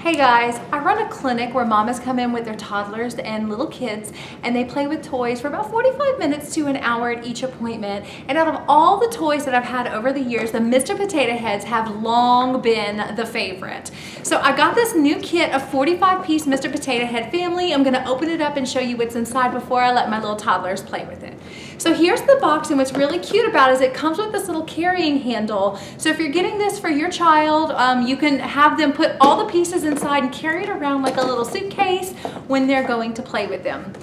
Hey guys, I run a clinic where mamas come in with their toddlers and little kids and they play with toys for about 45 minutes to an hour at each appointment. And out of all the toys that I've had over the years, the Mr. Potato Heads have long been the favorite. So I got this new kit of 45-piece Mr. Potato Head family. I'm gonna open it up and show you what's inside before I let my little toddlers play with it. So here's the box, and what's really cute about it is it comes with this little carrying handle. So if you're getting this for your child, you can have them put all the pieces inside and carry it around like a little suitcase when they're going to play with them.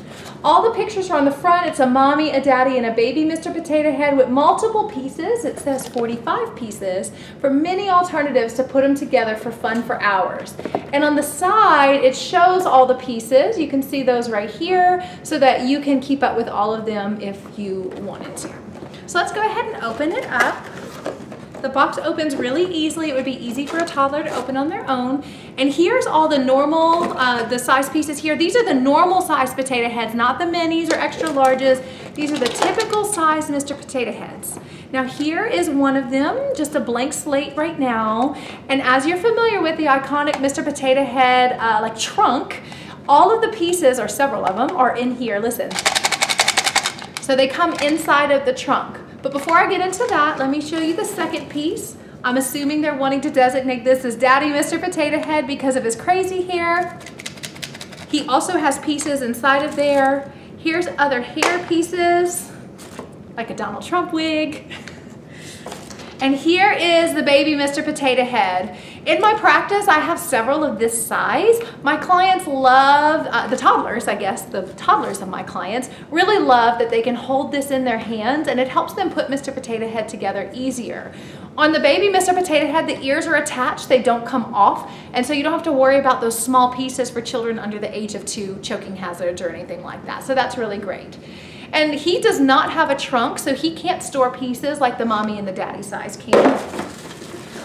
All the pictures are on the front. It's a mommy, a daddy, and a baby Mr. Potato Head with multiple pieces. It says 45 pieces for many alternatives to put them together for fun for hours. And on the side, it shows all the pieces. You can see those right here so that you can keep up with all of them if you wanted to. So let's go ahead and open it up. The box opens really easily. It would be easy for a toddler to open on their own. And here's all the normal, the size pieces here. These are the normal size potato heads, not the minis or extra larges. These are the typical size Mr. Potato Heads. Now here is one of them, just a blank slate right now. And as you're familiar with the iconic Mr. Potato Head like trunk, all of the pieces, or several of them, are in here. Listen. So they come inside of the trunk. But before I get into that, let me show you the second piece. I'm assuming they're wanting to designate this as Daddy Mr. Potato Head because of his crazy hair. He also has pieces inside of there. Here's other hair pieces, like a Donald Trump wig. And here is the baby Mr. Potato Head. In my practice, I have several of this size. My clients love, the toddlers, I guess, the toddlers of my clients really love that they can hold this in their hands, and it helps them put Mr. Potato Head together easier. On the baby Mr. Potato Head, the ears are attached, they don't come off, and so you don't have to worry about those small pieces for children under the age of 2, choking hazards or anything like that. So that's really great. And he does not have a trunk, so he can't store pieces like the mommy and the daddy size can.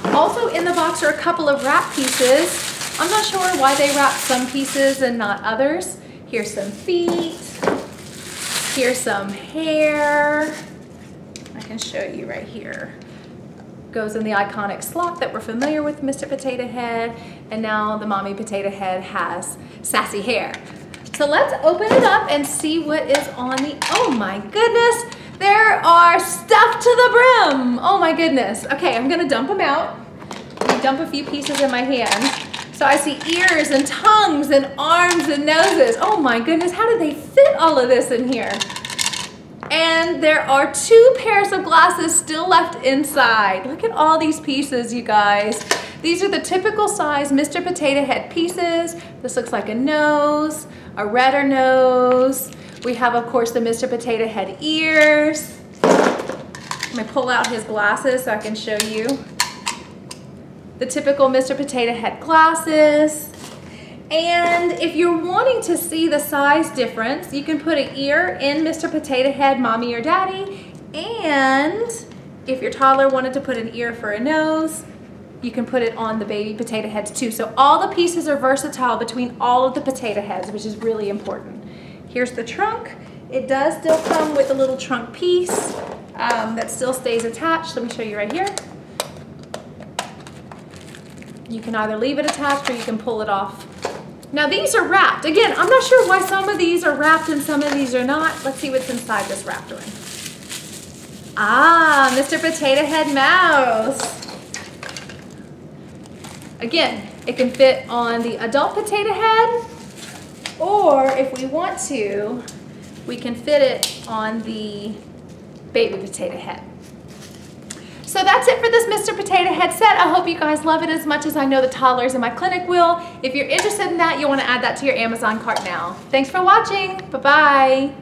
Also in the box are a couple of wrap pieces. I'm not sure why they wrap some pieces and not others. Here's some feet. Here's some hair. I can show you right here. Goes in the iconic slot that we're familiar with Mr. Potato Head, and now the mommy Potato Head has sassy hair. So let's open it up and see what is on the, oh my goodness, there are stuff to the brim. Oh my goodness. Okay, I'm gonna dump them out. Let me dump a few pieces in my hand. So I see ears and tongues and arms and noses. Oh my goodness, how did they fit all of this in here? And there are 2 pairs of glasses still left inside. Look at all these pieces, you guys. These are the typical size Mr. Potato Head pieces. This looks like a nose, a redder nose. We have, of course, the Mr. Potato Head ears. Let me pull out his glasses so I can show you. The typical Mr. Potato Head glasses. And if you're wanting to see the size difference, you can put an ear in Mr. Potato Head, mommy or daddy. And if your toddler wanted to put an ear for a nose, you can put it on the baby Potato Heads too. So all the pieces are versatile between all of the potato heads, which is really important. Here's the trunk. It does still come with a little trunk piece that still stays attached. Let me show you right here. You can either leave it attached or you can pull it off. Now these are wrapped. Again, I'm not sure why some of these are wrapped and some of these are not. Let's see what's inside this wrapped one. Ah, Mr. Potato Head mouse. Again, it can fit on the adult potato head, or if we want to, we can fit it on the baby potato head. So that's it for this Mr. Potato Head set. I hope you guys love it as much as I know the toddlers in my clinic will. If you're interested in that, you'll want to add that to your Amazon cart now. Thanks for watching. Bye-bye.